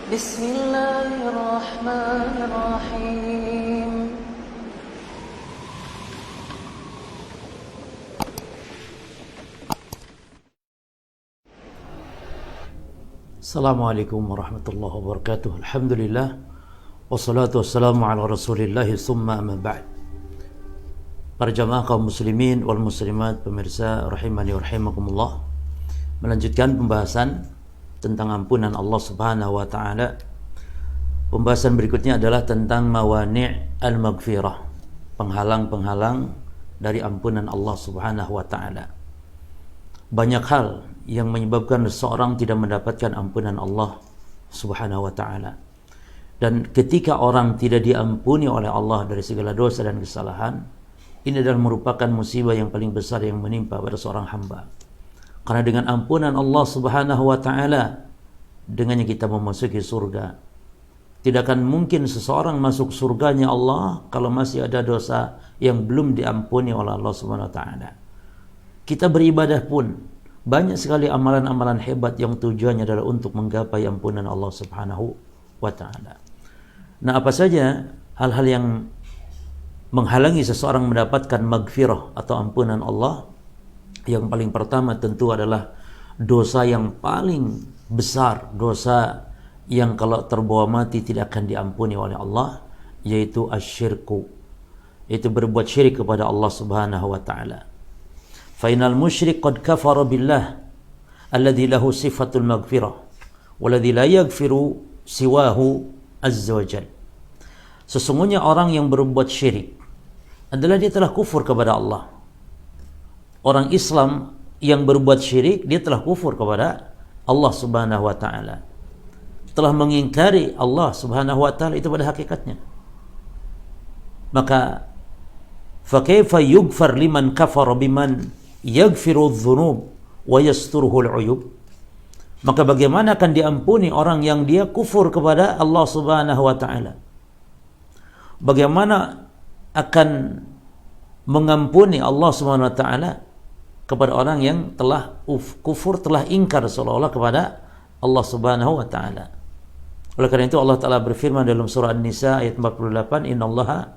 Bismillahirrahmanirrahim. Assalamualaikum warahmatullahi wabarakatuh. Alhamdulillah wassalatu wassalamu ala Rasulillah summa amma ba'd. Para jamaah kaum muslimin wal muslimat, pemirsa rahimani wa rahimakumullah. Melanjutkan pembahasan tentang ampunan Allah Subhanahu wa taala. Pembahasan berikutnya adalah tentang mawani' al-maghfirah, penghalang-penghalang dari ampunan Allah Subhanahu wa taala. Banyak hal yang menyebabkan seseorang tidak mendapatkan ampunan Allah Subhanahu wa taala. Dan ketika orang tidak diampuni oleh Allah dari segala dosa dan kesalahan, ini adalah merupakan musibah yang paling besar yang menimpa pada seorang hamba. Karena dengan ampunan Allah Subhanahu wa taala, dengannya kita memasuki surga. Tidak akan mungkin seseorang masuk surganya Allah kalau masih ada dosa yang belum diampuni oleh Allah Subhanahu wa taala. Kita beribadah pun banyak sekali amalan-amalan hebat yang tujuannya adalah untuk menggapai ampunan Allah Subhanahu wa taala. Nah, apa saja hal-hal yang menghalangi seseorang mendapatkan maghfirah atau ampunan Allah? Yang paling pertama tentu adalah dosa yang paling besar, dosa yang kalau terbawa mati tidak akan diampuni oleh Allah, yaitu asyirku, yaitu berbuat syirik kepada Allah Subhanahu wa taala. Fainal musyrik qad kafara billah alladhi lahu sifatul maghfirah walladhi la yaghfiru siwahu azza wajal. Sesungguhnya orang yang berbuat syirik adalah dia telah kufur kepada Allah. Orang Islam yang berbuat syirik, dia telah kufur kepada Allah Subhanahu wa taala. Telah mengingkari Allah Subhanahu wa taala itu pada hakikatnya. Maka fa kaifa yughfar liman kafara biman yaghfiru dzunub wa yasturuhu al-uyub? Maka bagaimana akan diampuni orang yang dia kufur kepada Allah Subhanahu wa taala? Bagaimana akan mengampuni Allah Subhanahu wa taala kepada orang yang telah kufur, telah ingkar seolah-olah kepada Allah Subhanahu wa taala? Oleh karena itu Allah taala berfirman dalam surah An-Nisa ayat 48, "Innallaha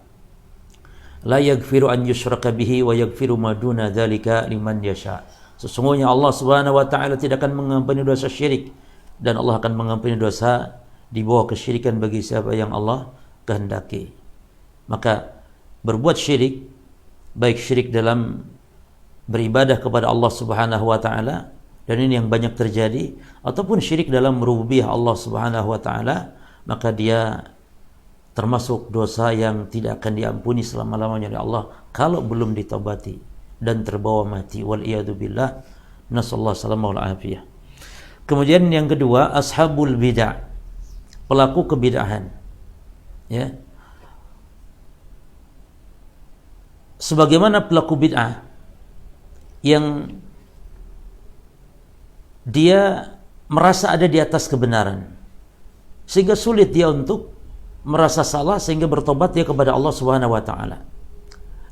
la yaghfiru an yushraka bihi wa yaghfiru ma duna dzalika liman yasha." Sesungguhnya Allah Subhanahu wa taala tidak akan mengampuni dosa syirik, dan Allah akan mengampuni dosa di bawah kesyirikan bagi siapa yang Allah kehendaki. Maka berbuat syirik, baik syirik dalam beribadah kepada Allah Subhanahu wa taala, dan ini yang banyak terjadi, ataupun syirik dalam rububiyah Allah Subhanahu wa taala, maka dia termasuk dosa yang tidak akan diampuni selama-lamanya oleh Allah kalau belum ditobati dan terbawa mati. Wal iyadu billah, nasallahu salamah wal afiyah. Kemudian yang kedua, ashabul bid'ah, pelaku kebid'ahan. Ya. Sebagaimana pelaku bid'ah yang dia merasa ada di atas kebenaran, sehingga sulit dia untuk merasa salah sehingga bertobat dia kepada Allah Subhanahu wa taala.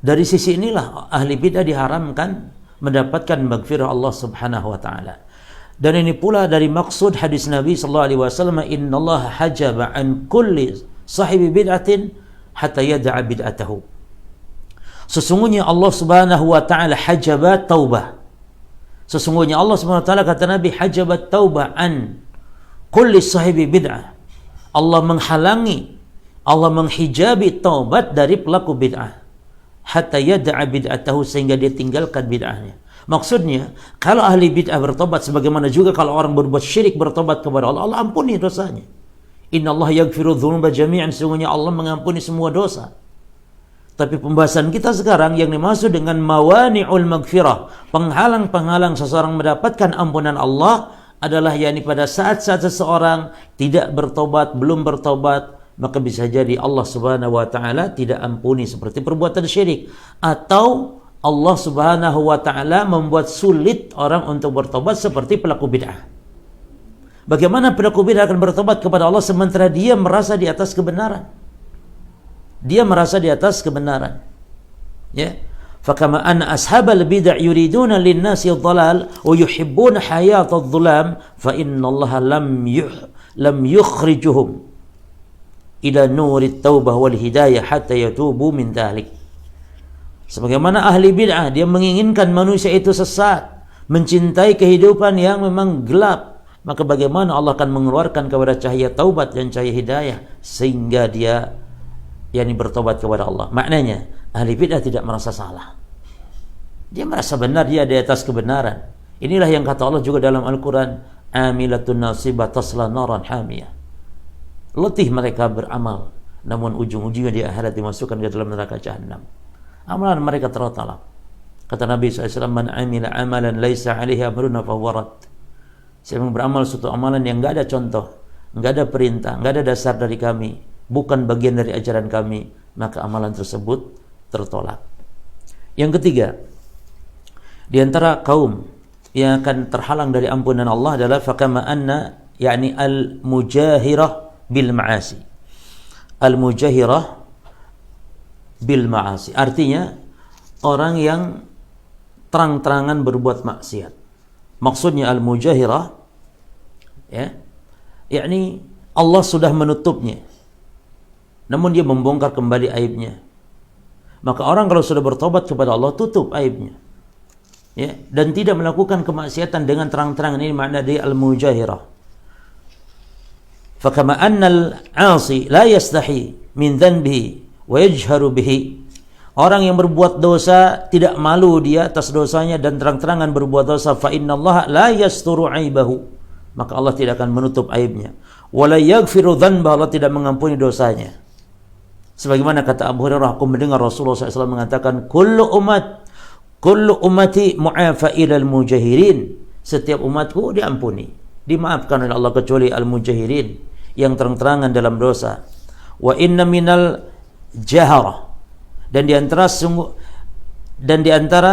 Dari sisi inilah ahli bid'ah diharamkan mendapatkan maghfirah Allah Subhanahu wa taala. Dan ini pula dari maksud hadis Nabi sallallahu alaihi wasallam, "Innallaha hajaba an kulli sahibi bid'atin hatta yada'a bid'atahu." Sesungguhnya Allah Subhanahu wa taala hajabat taubah. Sesungguhnya Allah Subhanahu wa taala, kata Nabi, hajabat taubah an kulli sahibi bid'ah. Allah menghalangi, Allah menghijabi taubat dari pelaku bid'ah, hatta yada'a bid'atahu, sehingga dia tinggalkan bid'ahnya. Maksudnya, kalau ahli bid'ah bertobat, sebagaimana juga kalau orang berbuat syirik bertobat kepada Allah, Allah ampuni dosanya. Innallaha yaghfiru dzunuba jami'an, sesungguhnya Allah mengampuni semua dosa. Tapi pembahasan kita sekarang yang dimaksud dengan mawani'ul maghfirah, penghalang-penghalang seseorang mendapatkan ampunan Allah, adalah yakni pada saat-saat seseorang tidak bertobat, belum bertobat, maka bisa jadi Allah Subhanahu wa taala tidak ampuni seperti perbuatan syirik, atau Allah Subhanahu wa taala membuat sulit orang untuk bertobat seperti pelaku bid'ah. Bagaimana pelaku bid'ah akan bertobat kepada Allah sementara dia merasa di atas kebenaran? Dia merasa di atas kebenaran. Ya. Fakama anna ashabal bid'ah yuriduna lin-nasi ad-dhalal wa yuhibbuna hayat adh-dhulam, fa innallaha lam yukhrijuhum ila nurit taubah wal hidayah hatta yatubu min dhalik. Sebagaimana ahli bid'ah, dia menginginkan manusia itu sesat, mencintai kehidupan yang memang gelap, maka bagaimana Allah akan mengeluarkan kepada cahaya taubat dan cahaya hidayah sehingga dia bertobat kepada Allah. Maknanya ahli bid'ah tidak merasa salah, dia merasa benar, dia di atas kebenaran. Inilah yang kata Allah juga dalam Al-Quran, amilatun nasibah tasla naran hamiyah. Letih mereka beramal, namun ujung-ujungnya di akhirat dimasukkan ke dalam neraka jahanam. Amalan mereka tertolak. Kata Nabi SAW, man amila amalan laisa alaihi amruna fahuwa rad. Siapa yang beramal suatu amalan yang enggak ada contoh, enggak ada perintah, enggak ada dasar dari kami, bukan bagian dari ajaran kami, maka amalan tersebut tertolak. Yang ketiga, di antara kaum yang akan terhalang dari ampunan Allah adalah fakama anna, yakni al-mujahirah bil ma'asi. Al-mujahirah bil ma'asi artinya orang yang terang-terangan berbuat maksiat. Maksudnya al-mujahirah, ya, yakni Allah sudah menutupnya, namun dia membongkar kembali aibnya. Maka orang kalau sudah bertobat kepada Allah, tutup aibnya, ya, dan tidak melakukan kemaksiatan dengan terang-terangan. Ini makna dari al-mujahirah. Fakama annal 'asi la yastahi min dhanbihi wa yajharu bihi. Orang yang berbuat dosa tidak malu dia atas dosanya dan terang-terangan berbuat dosa, fa innallaha la yasturu 'aibahu, maka Allah tidak akan menutup aibnya. Wa la yaghfiru dzanba, Allah tidak mengampuni dosanya. Sebagaimana kata Abu Hurairah, aku mendengar Rasulullah SAW mengatakan, kullu ummati mu'afa ilal mujahirin. Setiap umatku diampuni, dimaafkan oleh Allah kecuali al-mujahirin, yang terang-terangan dalam dosa. Wa inna minal jahara, dan di antara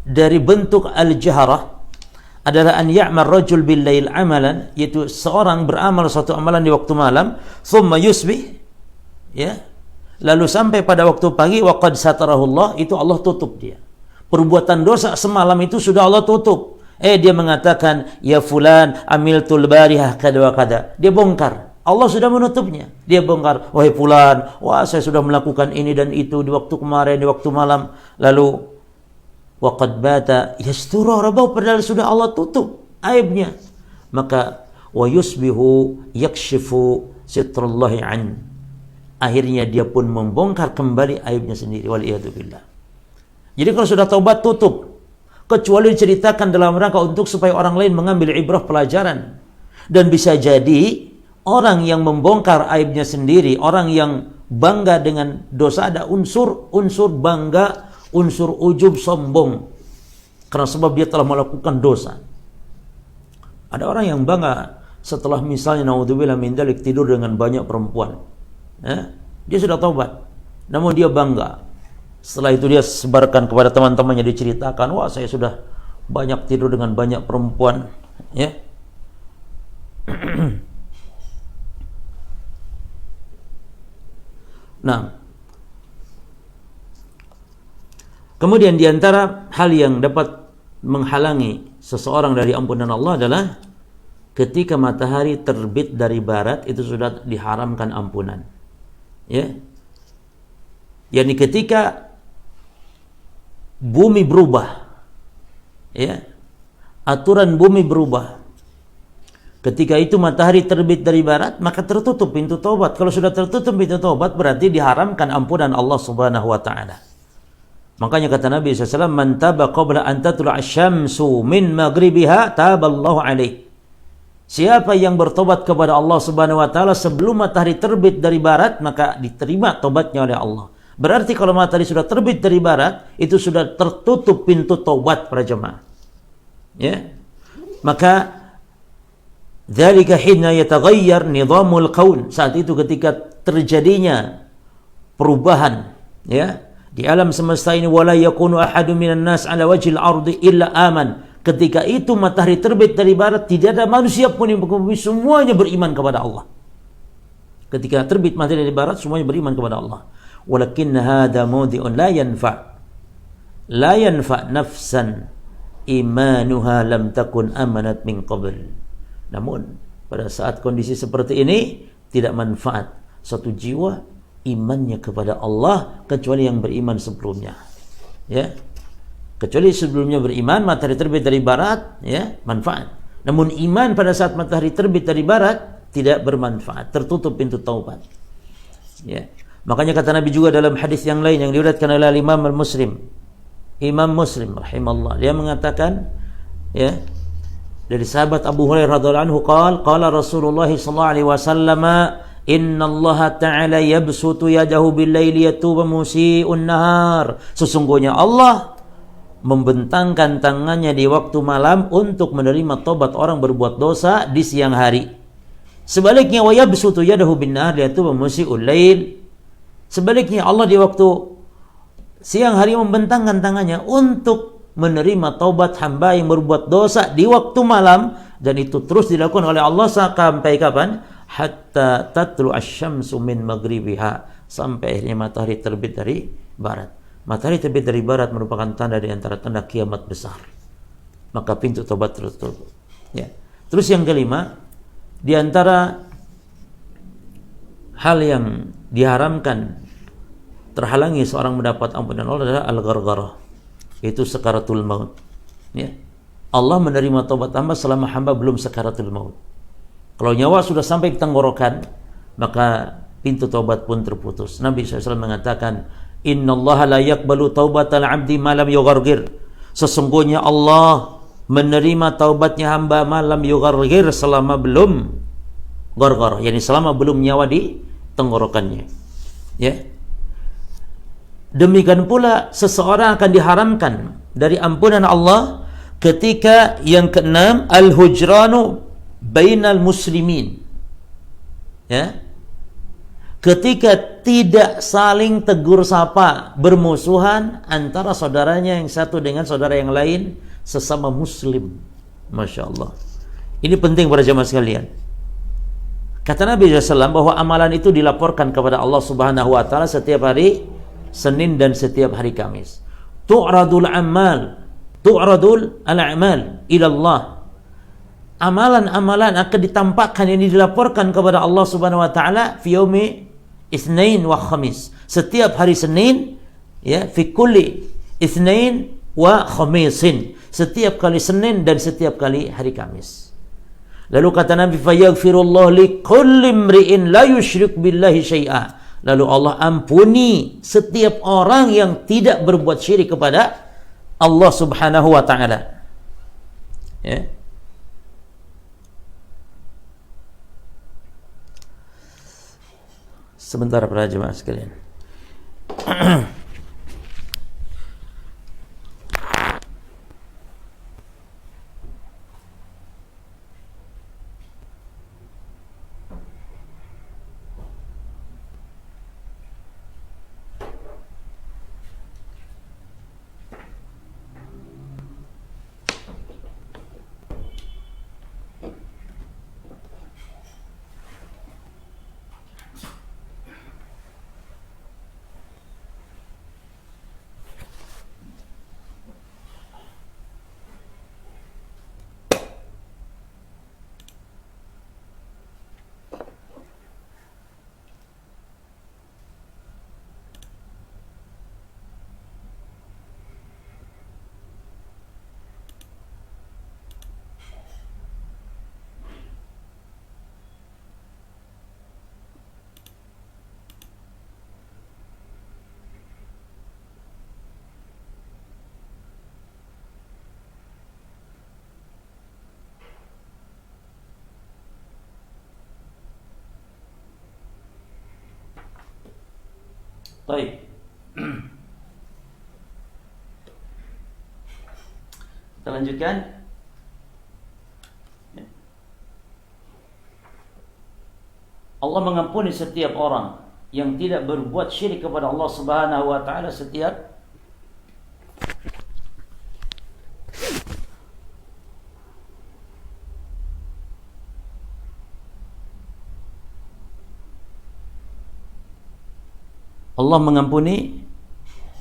dari bentuk al-jaharah adalah an ya'mal rajul bil lail amalan, yaitu seorang beramal suatu amalan di waktu malam, thumma yusbih, ya, lalu sampai pada waktu pagi, wa qad satarahullah, itu Allah tutup dia. Perbuatan dosa semalam itu sudah Allah tutup. Dia mengatakan, ya fulan amiltul barihah kada wa kada, dia bongkar. Allah sudah menutupnya. Dia bongkar, wahai fulan, wah saya sudah melakukan ini dan itu di waktu kemarin, di waktu malam. Lalu waqad bata yasturu rabbah, padahal sudah Allah tutup aibnya. Maka wa yusbihu yakshifu sitrallahi an, akhirnya dia pun membongkar kembali aibnya sendiri, wal iyadu billah. Jadi kalau sudah taubat, tutup, kecuali diceritakan dalam rangka untuk supaya orang lain mengambil ibrah pelajaran. Dan bisa jadi orang yang membongkar aibnya sendiri, orang yang bangga dengan dosa, ada unsur bangga, unsur ujub, sombong, karena sebab dia telah melakukan dosa. Ada orang yang bangga setelah misalnya naudzubillah min dzalik tidur dengan banyak perempuan, dia sudah taubat, namun dia bangga. Setelah itu dia sebarkan kepada teman-temannya, diceritakan, wah saya sudah banyak tidur dengan banyak perempuan, ya. Nah, kemudian diantara hal yang dapat menghalangi seseorang dari ampunan Allah adalah ketika matahari terbit dari barat, itu sudah diharamkan ampunan, ya. Yani ketika bumi berubah, ya, aturan bumi berubah, ketika itu matahari terbit dari barat, maka tertutup pintu taubat. Kalau sudah tertutup pintu taubat, berarti diharamkan ampunan Allah Subhanahu wa taala. Makanya kata Nabi SAW, man taba qabla an tatlu'a asy-syamsu min maghribiha taballahu alaihi. Siapa yang bertobat kepada Allah Subhanahu wa taala sebelum matahari terbit dari barat, maka diterima tobatnya oleh Allah. Berarti kalau matahari sudah terbit dari barat, itu sudah tertutup pintu taubat para jemaah, ya. Maka dzalika hina yataghayyar nizamul kaun, saat itu ketika terjadinya perubahan, ya, di alam semesta ini, wala yakunu ahadun minan nas ala wajhil ardi illa aman. Ketika itu matahari terbit dari barat, tidak ada manusia pun yang bumi, semuanya beriman kepada Allah. Ketika terbit matahari dari barat, semuanya beriman kepada Allah. Walakin hadha mawdi'un la yanfa nafsan imanuha lam takun amanat min qabl. Namun Pada saat kondisi seperti ini tidak manfaat satu jiwa imannya kepada Allah kecuali yang beriman sebelumnya. Ya. Kecuali sebelumnya beriman, matahari terbit dari barat, ya, manfaat. Namun iman pada saat matahari terbit dari barat tidak bermanfaat, tertutup pintu taubat. Ya. Makanya kata Nabi juga dalam hadis yang lain yang diriwayatkan oleh Imam Muslim rahimallah, dia mengatakan, ya, dari sahabat Abu Hurairah radhiyallahu anhu qala Rasulullah sallallahu alaihi wasallam, inna Allah ta'ala yabsutu yadahu bil-laili yatubu musii'un nahar. Sesungguhnya Allah membentangkan tangannya di waktu malam untuk menerima tobat orang berbuat dosa di siang hari. Sebaliknya wa yabsutu yadahu bin-nahar yatubu musii'ul lail. Sebaliknya Allah di waktu siang hari membentangkan tangannya untuk menerima taubat hamba yang berbuat dosa di waktu malam, dan itu terus dilakukan oleh Allah sampai kapan? Hatta tatlu asy-syamsu min maghribiha, sampai akhirnya matahari terbit dari barat. Matahari terbit dari barat merupakan tanda di antara tanda kiamat besar. Maka pintu taubat tertutup. Ya. Terus yang kelima, di antara hal yang diharamkan terhalangi seorang mendapat ampunan Allah adalah al-ghargharah, itu sakaratul maut. Ya. Allah menerima taubat hamba selama hamba belum sakaratul maut. Kalau nyawa sudah sampai ke tenggorokan, maka pintu taubat pun terputus. Nabi SAW mengatakan, innallaha la yaqbalu taubatal abdi ma lam yughargir. Sesungguhnya Allah menerima taubatnya hamba malam yughargir, selama belum ghargharah, yakni selama belum nyawa di tenggorokannya. Ya. Demikian pula seseorang akan diharamkan dari ampunan Allah ketika yang keenam, al-hujranu bainal muslimin. Ya. Ketika tidak saling tegur sapa, bermusuhan antara saudaranya yang satu dengan saudara yang lain sesama muslim. Masya Allah. Ini penting para jamaah sekalian. Kata Nabi SAW bahwa amalan itu dilaporkan kepada Allah Subhanahu wa taala setiap hari Senin dan setiap hari Kamis. Tu'radul a'mal ila Allah. Amalan-amalan akan ditampakkan, yang dilaporkan kepada Allah Subhanahu wa taala fi yaumi Itsnain wa Khamis. Setiap hari Senin, ya, fi kulli Itsnain wa Khamisin. Setiap kali Senin dan setiap kali hari Kamis. Lalu kata Nabi, fayaghfirullahu likulli imri'in la yusyrik billahi syai'a. Lalu Allah ampuni setiap orang yang tidak berbuat syirik kepada Allah Subhanahu wa taala. Ya. Sebentar para jemaah sekalian. Baik. Kita lanjutkan. Allah mengampuni setiap orang yang tidak berbuat syirik kepada Allah Subhanahu wa taala setiap Allah mengampuni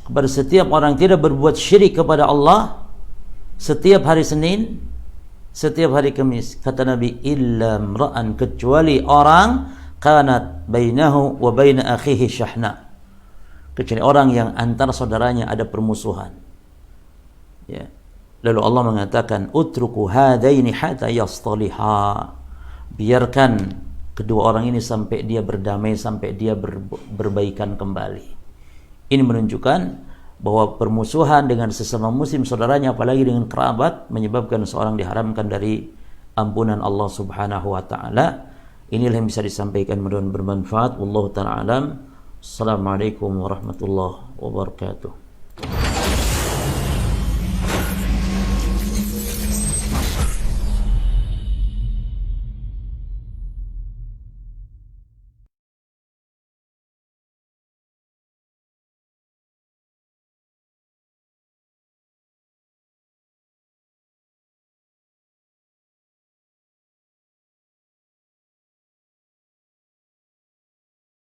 kepada setiap orang yang tidak berbuat syirik kepada Allah setiap hari Senin, setiap hari Kamis. Kata Nabi, illa mra'an, kecuali orang kanat bainahu wa baina akhihi syahna, kecuali orang yang antara saudaranya ada permusuhan. Ya. Lalu Allah mengatakan, utruku hadaini hatta yastaliha, biarkan kedua orang ini sampai dia berdamai, sampai dia berbaikan kembali. Ini menunjukkan bahwa permusuhan dengan sesama muslim saudaranya, apalagi dengan kerabat, menyebabkan seorang diharamkan dari ampunan Allah Subhanahu wa taala. Inilah yang bisa disampaikan, mudah-mudahan bermanfaat. Wallahu taala alam. Assalamualaikum warahmatullahi wabarakatuh.